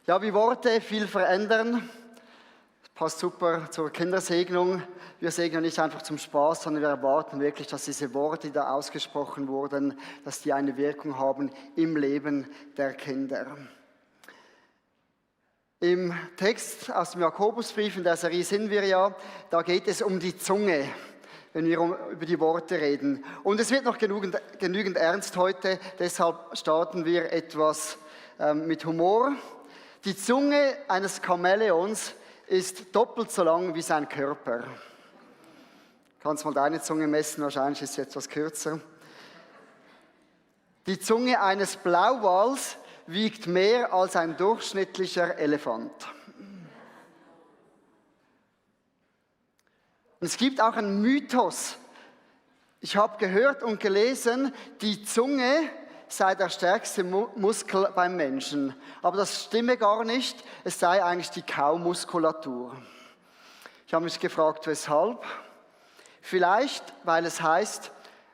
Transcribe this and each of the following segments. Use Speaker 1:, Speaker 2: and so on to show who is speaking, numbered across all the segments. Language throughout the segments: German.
Speaker 1: Ja, wie Worte viel verändern. Das passt super zur Kindersegnung. Wir segnen nicht einfach zum Spaß, sondern wir erwarten wirklich, dass diese Worte, die da ausgesprochen wurden, dass die eine Wirkung haben im Leben der Kinder. Im Text aus dem Jakobusbrief, in der Serie sind wir ja, da geht es um die Zunge, wenn wir über die Worte reden. Und es wird noch genügend ernst heute, deshalb starten wir etwas mit Humor. Die Zunge eines Chamäleons ist doppelt so lang wie sein Körper. Kannst mal deine Zunge messen, wahrscheinlich ist sie etwas kürzer. Die Zunge eines Blauwals wiegt mehr als ein durchschnittlicher Elefant. Und es gibt auch einen Mythos. Ich habe gehört und gelesen, die Zunge sei der stärkste Muskel beim Menschen. Aber das stimme gar nicht, es sei eigentlich die Kaumuskulatur. Ich habe mich gefragt, weshalb? Vielleicht, weil es heißt,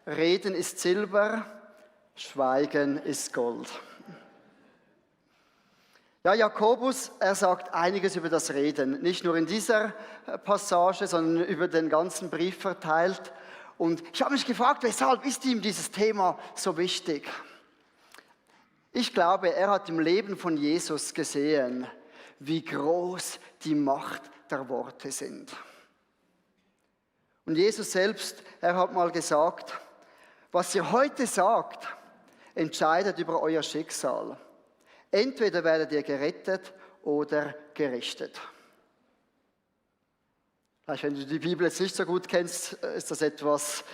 Speaker 1: Reden ist Silber, Schweigen ist Gold. Ja, Jakobus, er sagt einiges über das Reden, nicht nur in dieser Passage, sondern über den ganzen Brief verteilt. Und ich habe mich gefragt, weshalb ist ihm dieses Thema so wichtig? Ich glaube, er hat im Leben von Jesus gesehen, wie groß die Macht der Worte sind. Und Jesus selbst, er hat mal gesagt, was ihr heute sagt, entscheidet über euer Schicksal. Entweder werdet ihr gerettet oder gerichtet. Vielleicht, wenn du die Bibel jetzt nicht so gut kennst, ist das etwas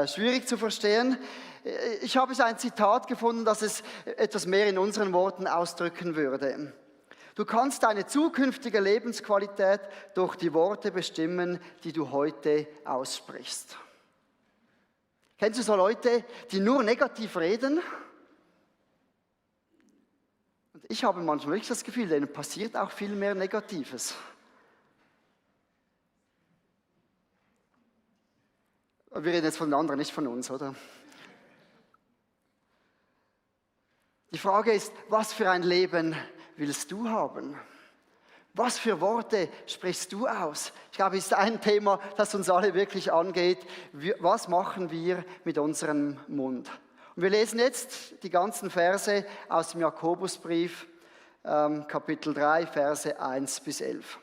Speaker 1: schwierig zu verstehen. Ich habe so ein Zitat gefunden, das es etwas mehr in unseren Worten ausdrücken würde. Du kannst deine zukünftige Lebensqualität durch die Worte bestimmen, die du heute aussprichst. Kennst du so Leute, die nur negativ reden? Und ich habe manchmal wirklich das Gefühl, denen passiert auch viel mehr Negatives. Wir reden jetzt von den anderen, nicht von uns, oder? Die Frage ist, was für ein Leben willst du haben? Was für Worte sprichst du aus? Ich glaube, es ist ein Thema, das uns alle wirklich angeht. Was machen wir mit unserem Mund? Und wir lesen jetzt die ganzen Verse aus dem Jakobusbrief, Kapitel 3, Verse 1 bis 11.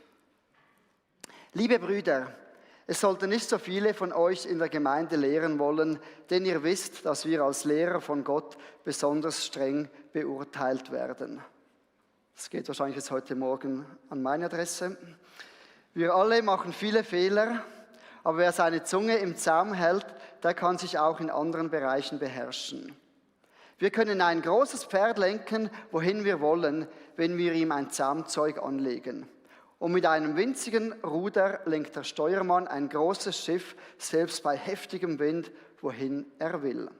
Speaker 1: Liebe Brüder, es sollten nicht so viele von euch in der Gemeinde lehren wollen, denn ihr wisst, dass wir als Lehrer von Gott besonders streng beurteilt werden. Das geht wahrscheinlich jetzt heute Morgen an meine Adresse. Wir alle machen viele Fehler, aber wer seine Zunge im Zaum hält, der kann sich auch in anderen Bereichen beherrschen. Wir können ein großes Pferd lenken, wohin wir wollen, wenn wir ihm ein Zaumzeug anlegen. Und mit einem winzigen Ruder lenkt der Steuermann ein großes Schiff, selbst bei heftigem Wind, wohin er will.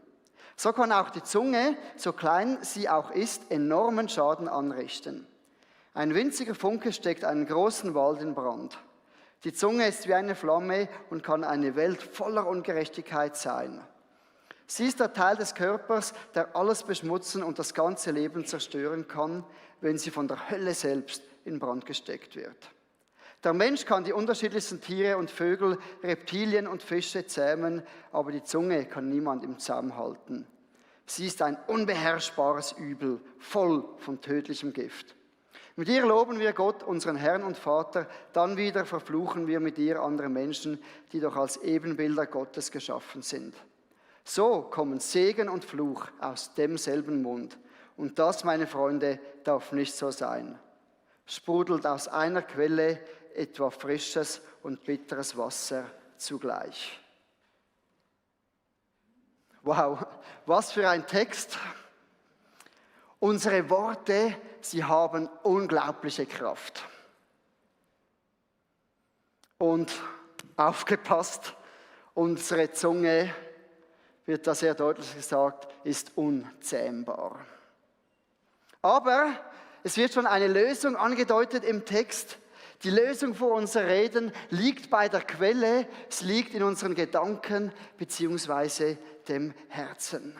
Speaker 1: So kann auch die Zunge, so klein sie auch ist, enormen Schaden anrichten. Ein winziger Funke steckt einen großen Wald in Brand. Die Zunge ist wie eine Flamme und kann eine Welt voller Ungerechtigkeit sein. Sie ist der Teil des Körpers, der alles beschmutzen und das ganze Leben zerstören kann, wenn sie von der Hölle selbst in Brand gesteckt wird. Der Mensch kann die unterschiedlichsten Tiere und Vögel, Reptilien und Fische zähmen, aber die Zunge kann niemand im Zaum halten. Sie ist ein unbeherrschbares Übel, voll von tödlichem Gift. Mit ihr loben wir Gott, unseren Herrn und Vater, dann wieder verfluchen wir mit ihr andere Menschen, die doch als Ebenbilder Gottes geschaffen sind. So kommen Segen und Fluch aus demselben Mund. Und das, meine Freunde, darf nicht so sein. Sprudelt aus einer Quelle etwa frisches und bitteres Wasser zugleich. Wow, was für ein Text. Unsere Worte, sie haben unglaubliche Kraft. Und aufgepasst, unsere Zunge, wird da sehr deutlich gesagt, ist unzähmbar. Aber es wird schon eine Lösung angedeutet im Text. Die Lösung für unser Reden liegt bei der Quelle, es liegt in unseren Gedanken bzw. dem Herzen.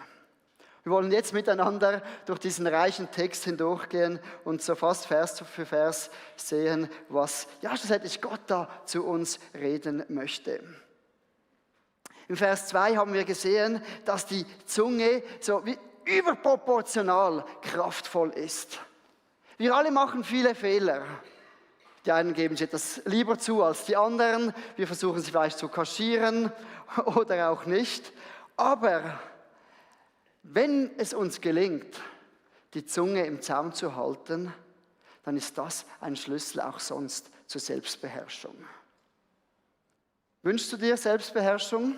Speaker 1: Wir wollen jetzt miteinander durch diesen reichen Text hindurchgehen und so fast Vers für Vers sehen, was schlussendlich Gott da zu uns reden möchte. Im Vers 2 haben wir gesehen, dass die Zunge so wie überproportional kraftvoll ist. Wir alle machen viele Fehler. Die einen geben sich etwas lieber zu als die anderen. Wir versuchen sie vielleicht zu kaschieren oder auch nicht. Aber wenn es uns gelingt, die Zunge im Zaum zu halten, dann ist das ein Schlüssel auch sonst zur Selbstbeherrschung. Wünschst du dir Selbstbeherrschung?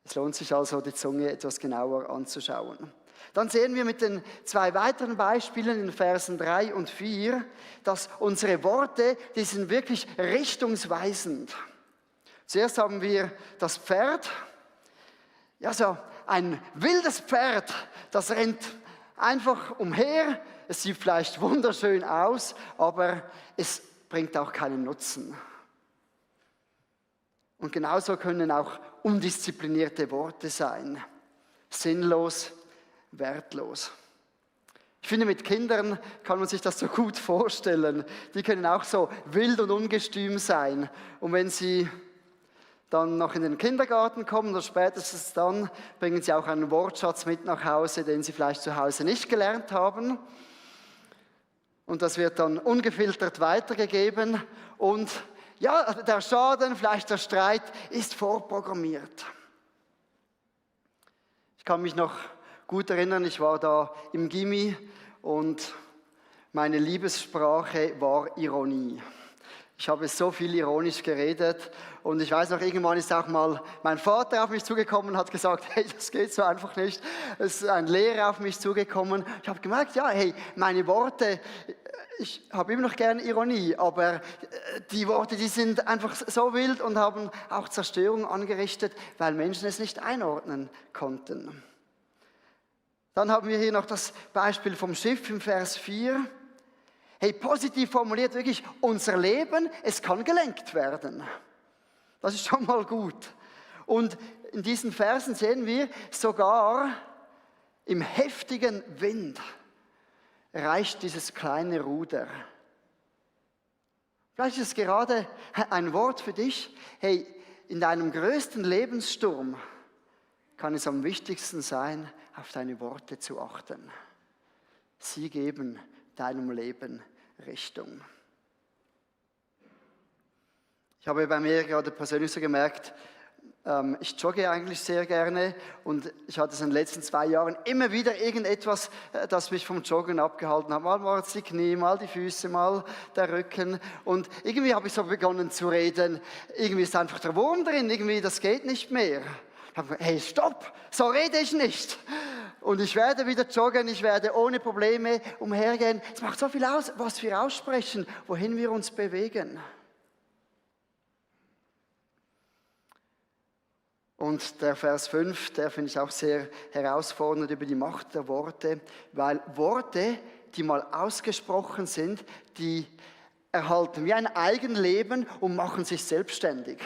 Speaker 1: Es lohnt sich also, die Zunge etwas genauer anzuschauen. Dann sehen wir mit den 2 weiteren Beispielen in Versen 3 und 4, dass unsere Worte, die sind wirklich richtungsweisend. Zuerst haben wir das Pferd. Ja, so ein wildes Pferd, das rennt einfach umher. Es sieht vielleicht wunderschön aus, aber es bringt auch keinen Nutzen. Und genauso können auch undisziplinierte Worte sein. Sinnlos, wertlos. Ich finde, mit Kindern kann man sich das so gut vorstellen. Die können auch so wild und ungestüm sein. Und wenn sie dann noch in den Kindergarten kommen oder spätestens dann, bringen sie auch einen Wortschatz mit nach Hause, den sie vielleicht zu Hause nicht gelernt haben. Und das wird dann ungefiltert weitergegeben. Und ja, der Schaden, vielleicht der Streit, ist vorprogrammiert. Ich kann mich noch gut erinnern, ich war da im Gymi und meine Liebessprache war Ironie. Ich habe so viel ironisch geredet und ich weiß noch, irgendwann ist auch mal mein Vater auf mich zugekommen und hat gesagt, hey, das geht so einfach nicht. Es ist ein Lehrer auf mich zugekommen. Ich habe gemerkt, ja, hey, meine Worte, ich habe immer noch gerne Ironie, aber die Worte, die sind einfach so wild und haben auch Zerstörung angerichtet, weil Menschen es nicht einordnen konnten. Dann haben wir hier noch das Beispiel vom Schiff im Vers 4. Hey, positiv formuliert wirklich, unser Leben, es kann gelenkt werden. Das ist schon mal gut. Und in diesen Versen sehen wir, sogar im heftigen Wind reicht dieses kleine Ruder. Vielleicht ist es gerade ein Wort für dich. Hey, in deinem größten Lebenssturm kann es am wichtigsten sein, auf deine Worte zu achten. Sie geben deinem Leben Richtung. Ich habe bei mir gerade persönlich so gemerkt, ich jogge eigentlich sehr gerne und ich hatte es in den letzten 2 Jahren immer wieder irgendetwas, das mich vom Joggen abgehalten hat. Mal war es die Knie, mal die Füße, mal der Rücken und irgendwie habe ich so begonnen zu reden, irgendwie ist einfach der Wurm drin, irgendwie das geht nicht mehr. Ich habe gesagt, hey, stopp, so rede ich nicht. Und ich werde wieder joggen, ich werde ohne Probleme umhergehen. Es macht so viel aus, was wir aussprechen, wohin wir uns bewegen. Und der Vers 5, der finde ich auch sehr herausfordernd über die Macht der Worte, weil Worte, die mal ausgesprochen sind, die erhalten wie ein Eigenleben und machen sich selbstständig.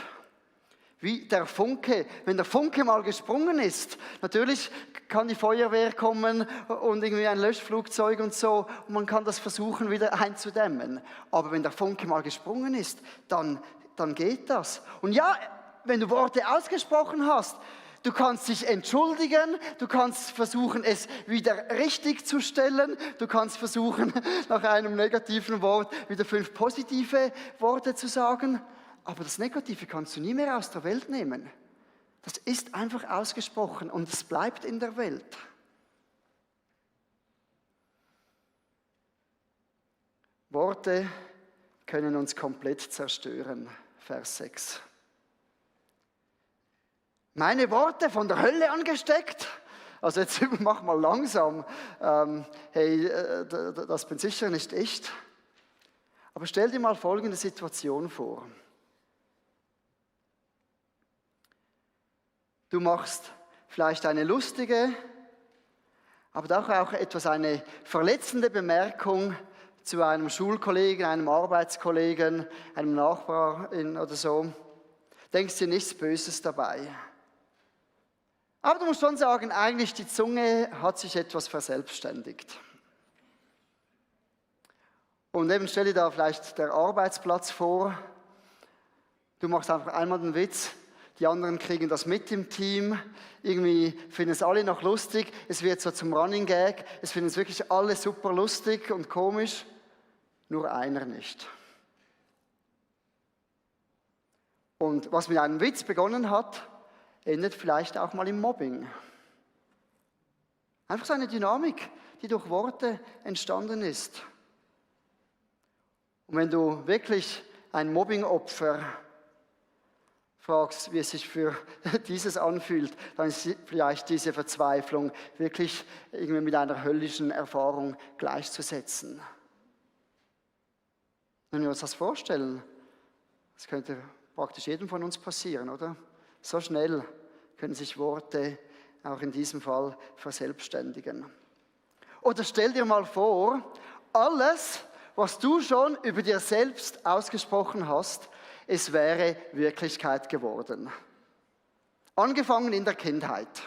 Speaker 1: Wie der Funke, wenn der Funke mal gesprungen ist, natürlich kann die Feuerwehr kommen und irgendwie ein Löschflugzeug und so, und man kann das versuchen wieder einzudämmen. Aber wenn der Funke mal gesprungen ist, dann geht das. Und ja, wenn du Worte ausgesprochen hast, du kannst dich entschuldigen, du kannst versuchen, es wieder richtig zu stellen, du kannst versuchen, nach einem negativen Wort wieder 5 positive Worte zu sagen. Aber das Negative kannst du nie mehr aus der Welt nehmen. Das ist einfach ausgesprochen und es bleibt in der Welt. Worte können uns komplett zerstören. Vers 6. Meine Worte von der Hölle angesteckt? Also jetzt mach mal langsam. Das bin sicher nicht ich. Aber stell dir mal folgende Situation vor. Du machst vielleicht eine lustige, aber auch eine verletzende Bemerkung zu einem Schulkollegen, einem Arbeitskollegen, einem Nachbarin oder so. Denkst dir nichts Böses dabei. Aber du musst schon sagen, eigentlich die Zunge hat sich etwas verselbstständigt. Und eben stell dir da vielleicht der Arbeitsplatz vor. Du machst einfach einmal den Witz, die anderen kriegen das mit im Team. Irgendwie finden es alle noch lustig. Es wird so zum Running Gag. Es finden es wirklich alle super lustig und komisch. Nur einer nicht. Und was mit einem Witz begonnen hat, endet vielleicht auch mal im Mobbing. Einfach so eine Dynamik, die durch Worte entstanden ist. Und wenn du wirklich ein Mobbingopfer fragst, wie es sich für dieses anfühlt, dann ist vielleicht diese Verzweiflung wirklich irgendwie mit einer höllischen Erfahrung gleichzusetzen. Wenn wir uns das vorstellen, das könnte praktisch jedem von uns passieren, oder? So schnell können sich Worte auch in diesem Fall verselbstständigen. Oder stell dir mal vor, alles, was du schon über dir selbst ausgesprochen hast, es wäre Wirklichkeit geworden. Angefangen in der Kindheit.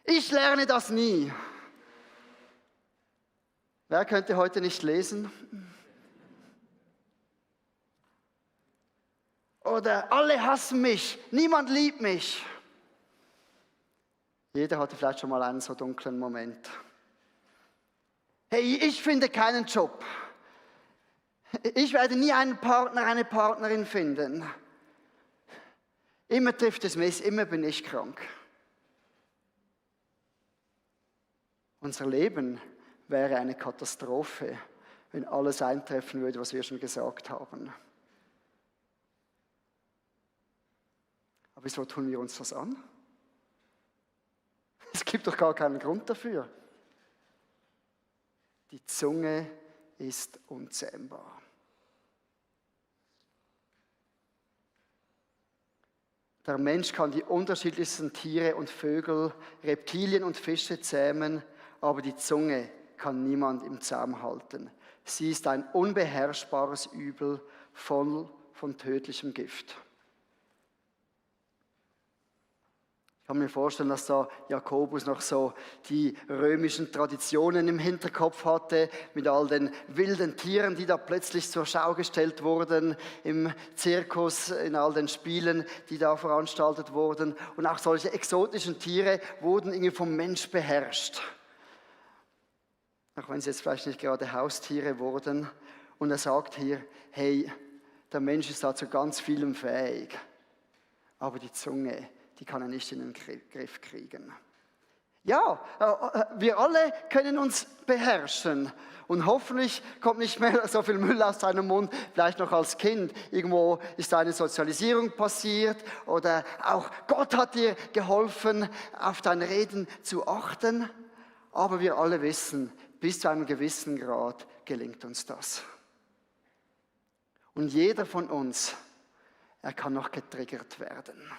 Speaker 1: Ich lerne das nie. Wer könnte heute nicht lesen? Oder alle hassen mich, niemand liebt mich. Jeder hatte vielleicht schon mal einen so dunklen Moment. Hey, ich finde keinen Job. Ich werde nie einen Partner, eine Partnerin finden. Immer trifft es mich, immer bin ich krank. Unser Leben wäre eine Katastrophe, wenn alles eintreffen würde, was wir schon gesagt haben. Aber wieso tun wir uns das an? Es gibt doch gar keinen Grund dafür. Die Zunge ist unzähmbar. Der Mensch kann die unterschiedlichsten Tiere und Vögel, Reptilien und Fische zähmen, aber die Zunge kann niemand im Zaum halten. Sie ist ein unbeherrschbares Übel, voll von tödlichem Gift. Ich kann mir vorstellen, dass da Jakobus noch so die römischen Traditionen im Hinterkopf hatte, mit all den wilden Tieren, die da plötzlich zur Schau gestellt wurden, im Zirkus, in all den Spielen, die da veranstaltet wurden. Und auch solche exotischen Tiere wurden irgendwie vom Mensch beherrscht. Auch wenn sie jetzt vielleicht nicht gerade Haustiere wurden. Und er sagt hier, hey, der Mensch ist dazu ganz vielem fähig, aber die Zunge, die kann er nicht in den Griff kriegen. Ja, wir alle können uns beherrschen. Und hoffentlich kommt nicht mehr so viel Müll aus deinem Mund, vielleicht noch als Kind. Irgendwo ist eine Sozialisierung passiert oder auch Gott hat dir geholfen, auf dein Reden zu achten. Aber wir alle wissen, bis zu einem gewissen Grad gelingt uns das. Und jeder von uns, er kann noch getriggert werden,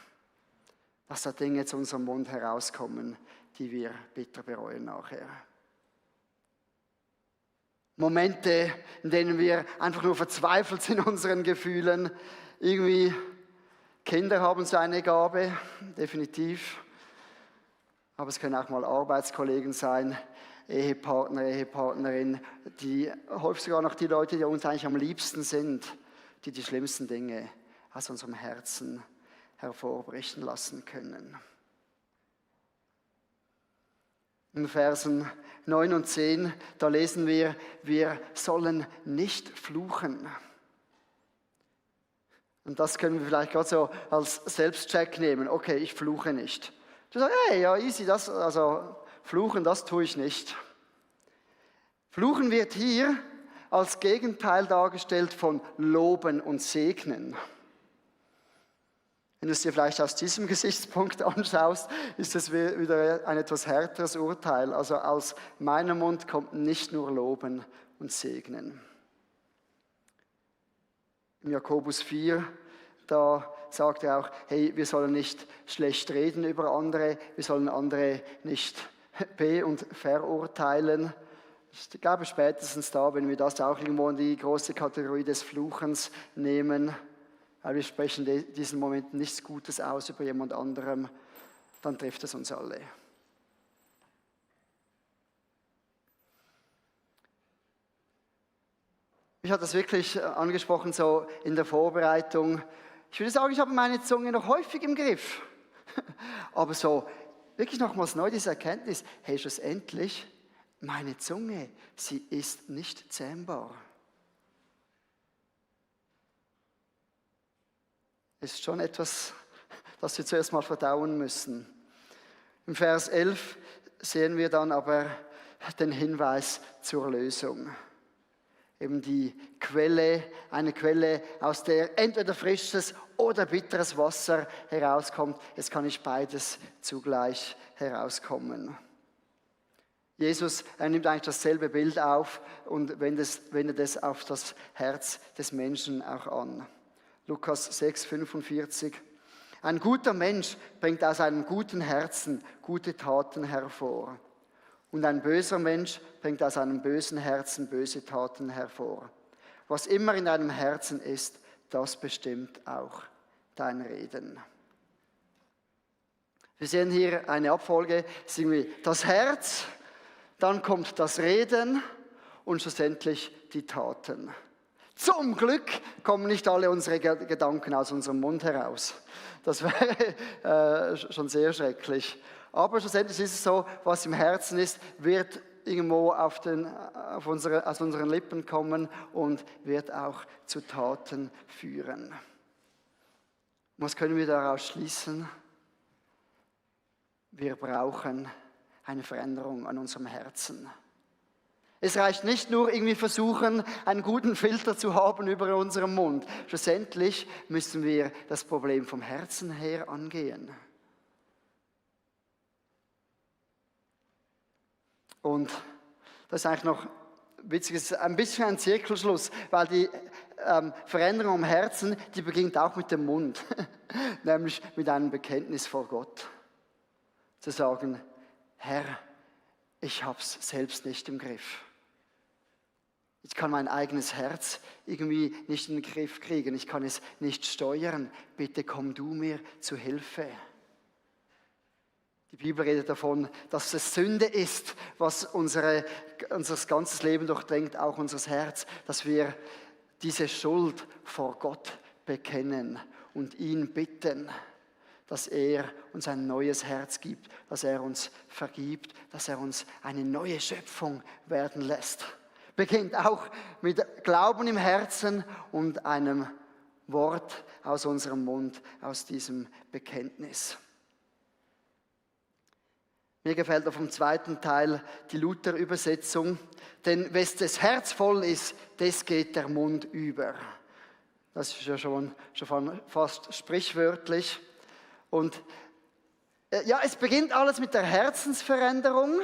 Speaker 1: dass da Dinge zu unserem Mund herauskommen, die wir bitter bereuen nachher. Momente, in denen wir einfach nur verzweifelt sind in unseren Gefühlen. Irgendwie, Kinder haben so eine Gabe, definitiv. Aber es können auch mal Arbeitskollegen sein, Ehepartner, Ehepartnerin, die häufig sogar noch die Leute, die uns eigentlich am liebsten sind, die die schlimmsten Dinge aus unserem Herzen hervorbrechen lassen können. In Versen 9 und 10, da lesen wir sollen nicht fluchen. Und das können wir vielleicht gerade so als Selbstcheck nehmen. Okay, ich fluche nicht. Du sagst, hey, ja, easy, fluchen, das tue ich nicht. Fluchen wird hier als Gegenteil dargestellt von loben und segnen. Wenn du es dir vielleicht aus diesem Gesichtspunkt anschaust, ist es wieder ein etwas härteres Urteil. Also aus meinem Mund kommt nicht nur Loben und Segnen. Im Jakobus 4, da sagt er auch, hey, wir sollen nicht schlecht reden über andere, wir sollen andere nicht be- und verurteilen. Ich glaube spätestens da, wenn wir das auch irgendwo in die große Kategorie des Fluchens nehmen, weil wir sprechen in diesen Momenten nichts Gutes aus über jemand anderem, dann trifft es uns alle. Mich hat das wirklich angesprochen, so in der Vorbereitung. Ich würde sagen, ich habe meine Zunge noch häufig im Griff. Aber so wirklich nochmals neu diese Erkenntnis, hey, schlussendlich, meine Zunge, sie ist nicht zähmbar. Ist schon etwas, das wir zuerst mal verdauen müssen. Im Vers 11 sehen wir dann aber den Hinweis zur Lösung. Eben die Quelle, eine Quelle, aus der entweder frisches oder bitteres Wasser herauskommt. Es kann nicht beides zugleich herauskommen. Jesus, er nimmt eigentlich dasselbe Bild auf und wendet es auf das Herz des Menschen auch an. Lukas 6, 45. Ein guter Mensch bringt aus einem guten Herzen gute Taten hervor. Und ein böser Mensch bringt aus einem bösen Herzen böse Taten hervor. Was immer in deinem Herzen ist, das bestimmt auch dein Reden. Wir sehen hier eine Abfolge, das Herz, dann kommt das Reden und schlussendlich die Taten. Zum Glück kommen nicht alle unsere Gedanken aus unserem Mund heraus. Das wäre schon sehr schrecklich. Aber schlussendlich ist es so, was im Herzen ist, wird irgendwo aus unseren Lippen kommen und wird auch zu Taten führen. Was können wir daraus schließen? Wir brauchen eine Veränderung an unserem Herzen. Es reicht nicht nur irgendwie versuchen, einen guten Filter zu haben über unserem Mund. Schlussendlich müssen wir das Problem vom Herzen her angehen. Und das ist eigentlich noch witzig, es ist ein bisschen ein Zirkelschluss, weil die Veränderung am Herzen, die beginnt auch mit dem Mund, nämlich mit einem Bekenntnis vor Gott. Zu sagen, Herr, ich habe es selbst nicht im Griff. Ich kann mein eigenes Herz irgendwie nicht in den Griff kriegen. Ich kann es nicht steuern. Bitte komm du mir zu Hilfe. Die Bibel redet davon, dass es Sünde ist, was unser ganzes Leben durchdringt, auch unser Herz, dass wir diese Schuld vor Gott bekennen und ihn bitten, dass er uns ein neues Herz gibt, dass er uns vergibt, dass er uns eine neue Schöpfung werden lässt. Beginnt auch mit Glauben im Herzen und einem Wort aus unserem Mund, aus diesem Bekenntnis. Mir gefällt auf dem zweiten Teil die Luther-Übersetzung, denn wes das Herz voll ist, das geht der Mund über. Das ist ja schon fast sprichwörtlich. Und ja, es beginnt alles mit der Herzensveränderung.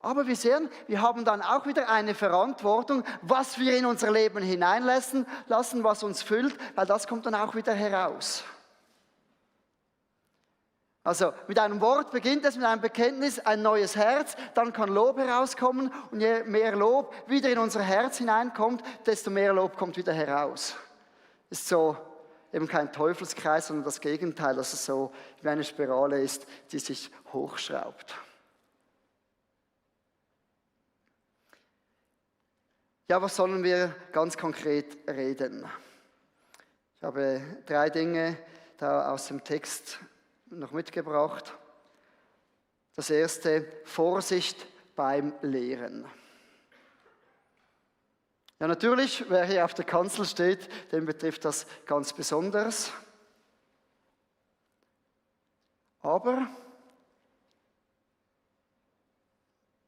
Speaker 1: Aber wir sehen, wir haben dann auch wieder eine Verantwortung, was wir in unser Leben hineinlassen, was uns füllt, weil das kommt dann auch wieder heraus. Also mit einem Wort beginnt es, mit einem Bekenntnis, ein neues Herz, dann kann Lob herauskommen und je mehr Lob wieder in unser Herz hineinkommt, desto mehr Lob kommt wieder heraus. Ist so eben kein Teufelskreis, sondern das Gegenteil, dass es so wie eine Spirale ist, die sich hochschraubt. Ja, was sollen wir ganz konkret reden? Ich habe 3 Dinge da aus dem Text noch mitgebracht. Das erste, Vorsicht beim Lehren. Ja, natürlich, wer hier auf der Kanzel steht, den betrifft das ganz besonders. Aber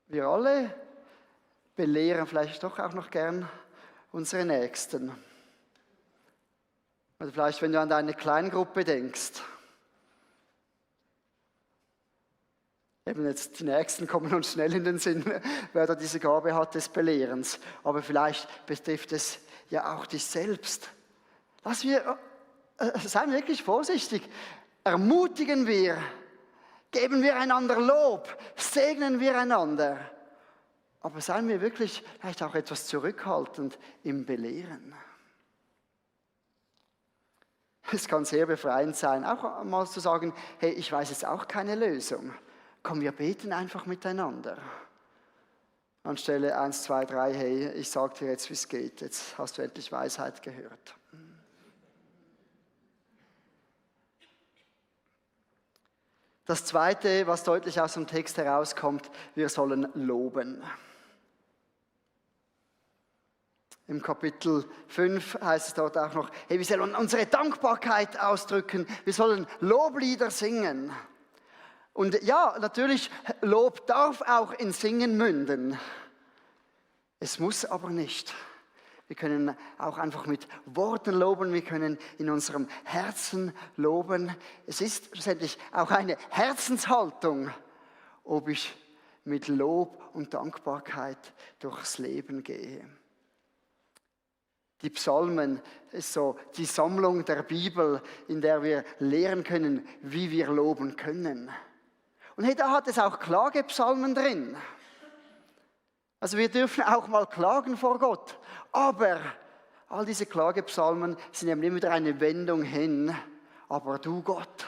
Speaker 1: wir alle belehren vielleicht doch auch noch gern unsere Nächsten. Oder vielleicht, wenn du an deine Kleingruppe denkst. Eben jetzt die Nächsten kommen uns schnell in den Sinn, wer da diese Gabe hat des Belehrens. Aber vielleicht betrifft es ja auch dich selbst. Seien wir wirklich vorsichtig. Ermutigen wir, geben wir einander Lob, segnen wir einander. Aber seien wir wirklich vielleicht auch etwas zurückhaltend im Belehren. Es kann sehr befreiend sein, auch mal zu sagen, hey, ich weiß jetzt auch keine Lösung. Komm, wir beten einfach miteinander. Anstelle 1, 2, 3, hey, ich sage dir jetzt, wie es geht. Jetzt hast du endlich Weisheit gehört. Das Zweite, was deutlich aus dem Text herauskommt, wir sollen loben. Im Kapitel 5 heißt es dort auch noch, hey, wir sollen unsere Dankbarkeit ausdrücken, wir sollen Loblieder singen. Und ja, natürlich, Lob darf auch in Singen münden. Es muss aber nicht. Wir können auch einfach mit Worten loben, wir können in unserem Herzen loben. Es ist schlussendlich auch eine Herzenshaltung, ob ich mit Lob und Dankbarkeit durchs Leben gehe. Die Psalmen ist so die Sammlung der Bibel, in der wir lernen können, wie wir loben können. Und hey, da hat es auch Klagepsalmen drin. Also wir dürfen auch mal klagen vor Gott. Aber all diese Klagepsalmen sind eben immer wieder eine Wendung hin. Aber du Gott.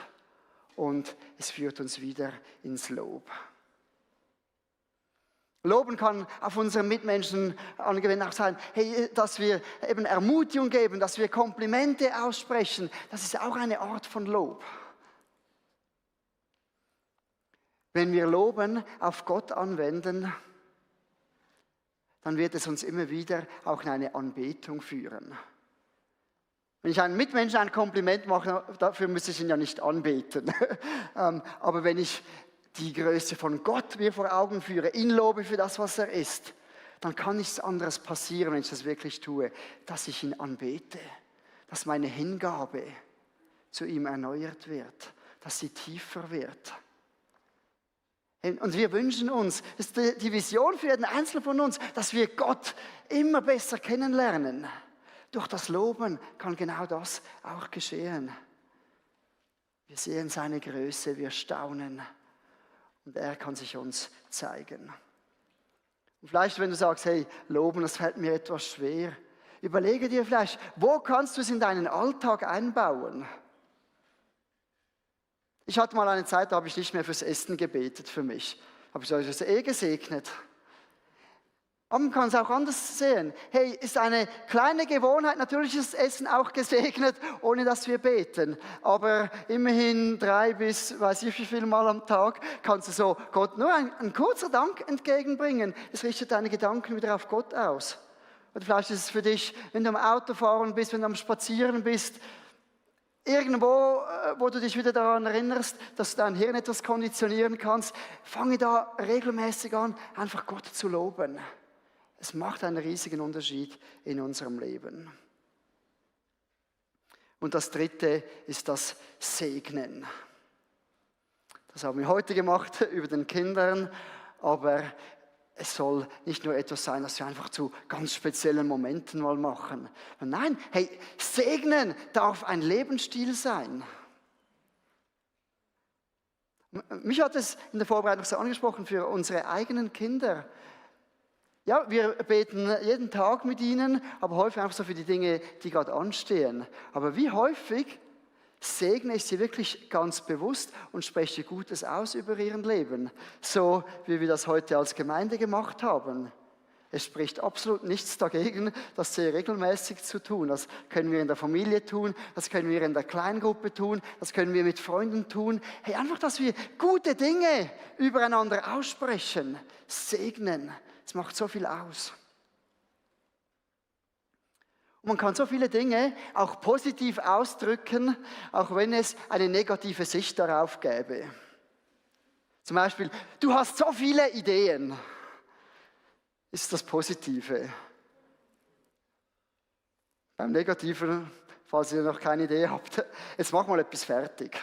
Speaker 1: Und es führt uns wieder ins Lob. Loben kann auf unseren Mitmenschen angewendet auch sein, hey, dass wir eben Ermutigung geben, dass wir Komplimente aussprechen. Das ist auch eine Art von Lob. Wenn wir Loben auf Gott anwenden, dann wird es uns immer wieder auch in eine Anbetung führen. Wenn ich einem Mitmenschen ein Kompliment mache, dafür muss ich ihn ja nicht anbeten. Aber wenn ich die Größe von Gott mir vor Augen führe, ihn lobe für das, was er ist, dann kann nichts anderes passieren, wenn ich das wirklich tue, dass ich ihn anbete, dass meine Hingabe zu ihm erneuert wird, dass sie tiefer wird. Und wir wünschen uns, das ist die Vision für jeden Einzelnen von uns, dass wir Gott immer besser kennenlernen. Durch das Loben kann genau das auch geschehen. Wir sehen seine Größe, wir staunen und er kann sich uns zeigen. Und vielleicht, wenn du sagst, hey, Loben, das fällt mir etwas schwer, überlege dir vielleicht, wo kannst du es in deinen Alltag einbauen? Ich hatte mal eine Zeit, da habe ich nicht mehr fürs Essen gebetet für mich. Habe ich euch das gesegnet. Aber man kann es auch anders sehen. Hey, ist eine kleine Gewohnheit, natürlich ist das Essen auch gesegnet, ohne dass wir beten. Aber immerhin 3 bis, weiß ich wie viel Mal am Tag, kannst du so Gott nur ein kurzer Dank entgegenbringen. Es richtet deine Gedanken wieder auf Gott aus. Oder vielleicht ist es für dich, wenn du am Autofahren bist, wenn du am Spazieren bist, irgendwo, wo du dich wieder daran erinnerst, dass du dein Hirn etwas konditionieren kannst, fange da regelmäßig an, einfach Gott zu loben. Es macht einen riesigen Unterschied in unserem Leben. Und das Dritte ist das Segnen. Das haben wir heute gemacht über den Kindern, aber es soll nicht nur etwas sein, das wir einfach zu ganz speziellen Momenten mal machen. Nein, hey, segnen darf ein Lebensstil sein. Mich hat es in der Vorbereitung so angesprochen für unsere eigenen Kinder. Ja, wir beten jeden Tag mit ihnen, aber häufig auch so für die Dinge, die gerade anstehen. Aber wie häufig segne ich sie wirklich ganz bewusst und spreche Gutes aus über ihren Leben. So wie wir das heute als Gemeinde gemacht haben. Es spricht absolut nichts dagegen, das sehr regelmäßig zu tun. Das können wir in der Familie tun, das können wir in der Kleingruppe tun, das können wir mit Freunden tun. Hey, einfach, dass wir gute Dinge übereinander aussprechen, segnen. Das macht so viel aus. Und man kann so viele Dinge auch positiv ausdrücken, auch wenn es eine negative Sicht darauf gäbe. Zum Beispiel, du hast so viele Ideen. Ist das Positive. Beim Negativen, falls ihr noch keine Idee habt, jetzt mach mal etwas fertig.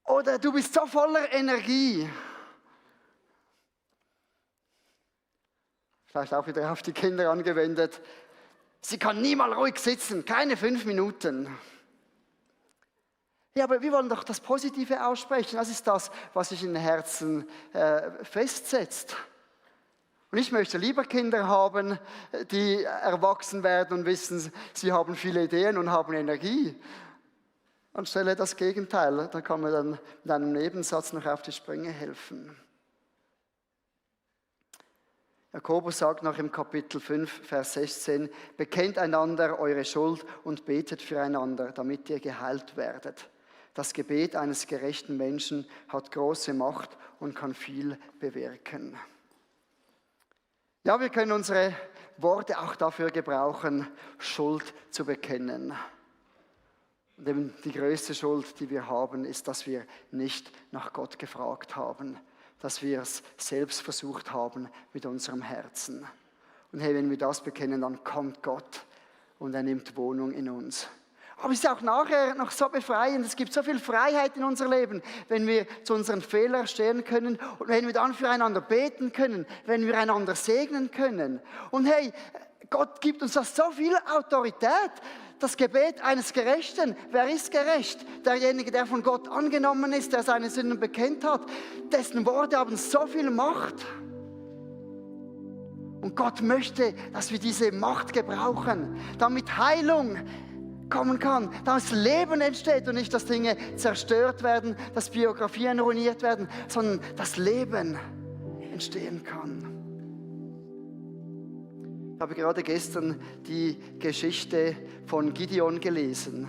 Speaker 1: Oder du bist so voller Energie. Vielleicht auch wieder auf die Kinder angewendet. Sie kann nie mal ruhig sitzen, keine 5 Minuten. Ja, aber wir wollen doch das Positive aussprechen. Das ist das, was sich in den Herzen festsetzt. Und ich möchte lieber Kinder haben, die erwachsen werden und wissen, sie haben viele Ideen und haben Energie, anstelle das Gegenteil. Da kann man dann mit einem Nebensatz noch auf die Sprünge helfen. Jakobus sagt noch im Kapitel 5, Vers 16, bekennt einander eure Schuld und betet füreinander, damit ihr geheilt werdet. Das Gebet eines gerechten Menschen hat große Macht und kann viel bewirken. Ja, wir können unsere Worte auch dafür gebrauchen, Schuld zu bekennen. Und eben die größte Schuld, die wir haben, ist, dass wir nicht nach Gott gefragt haben, dass wir es selbst versucht haben mit unserem Herzen. Und hey, wenn wir das bekennen, dann kommt Gott und er nimmt Wohnung in uns. Aber es ist auch nachher noch so befreiend. Es gibt so viel Freiheit in unser Leben, wenn wir zu unseren Fehlern stehen können und wenn wir dann füreinander beten können, wenn wir einander segnen können. Und hey, Gott gibt uns das so viel Autorität. Das Gebet eines Gerechten. Wer ist gerecht? Derjenige, der von Gott angenommen ist, der seine Sünden bekennt hat. Dessen Worte haben so viel Macht. Und Gott möchte, dass wir diese Macht gebrauchen, damit Heilung kommen kann, dass Leben entsteht und nicht, dass Dinge zerstört werden, dass Biografien ruiniert werden, sondern dass Leben entstehen kann. Ich habe gerade gestern die Geschichte von Gideon gelesen.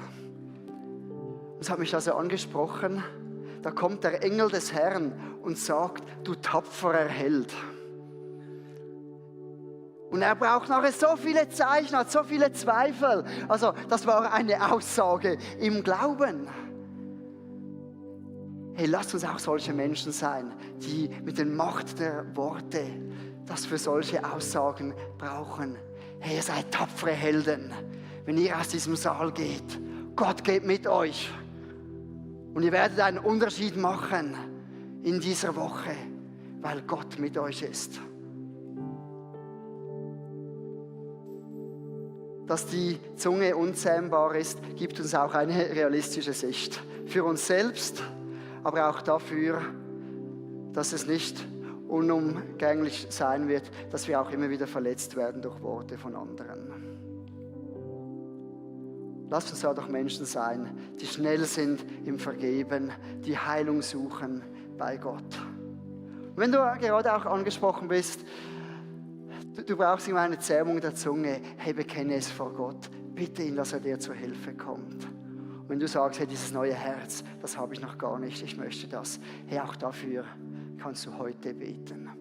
Speaker 1: Das hat mich also angesprochen. Da kommt der Engel des Herrn und sagt, du tapferer Held. Und er braucht nachher so viele Zeichen, hat so viele Zweifel. Also das war eine Aussage im Glauben. Hey, lasst uns auch solche Menschen sein, die mit der Macht der Worte das für solche Aussagen brauchen. Hey, ihr seid tapfere Helden. Wenn ihr aus diesem Saal geht, Gott geht mit euch. Und ihr werdet einen Unterschied machen in dieser Woche, weil Gott mit euch ist. Dass die Zunge unzähmbar ist, gibt uns auch eine realistische Sicht. Für uns selbst, aber auch dafür, dass es nicht unumgänglich sein wird, dass wir auch immer wieder verletzt werden durch Worte von anderen. Lasst uns da doch Menschen sein, die schnell sind im Vergeben, die Heilung suchen bei Gott. Und wenn du gerade auch angesprochen bist, du brauchst immer eine Zähmung der Zunge, hey, bekenne es vor Gott, bitte ihn, dass er dir zur Hilfe kommt. Und wenn du sagst, hey, dieses neue Herz, das habe ich noch gar nicht, ich möchte das, hey, auch dafür kannst du heute beten.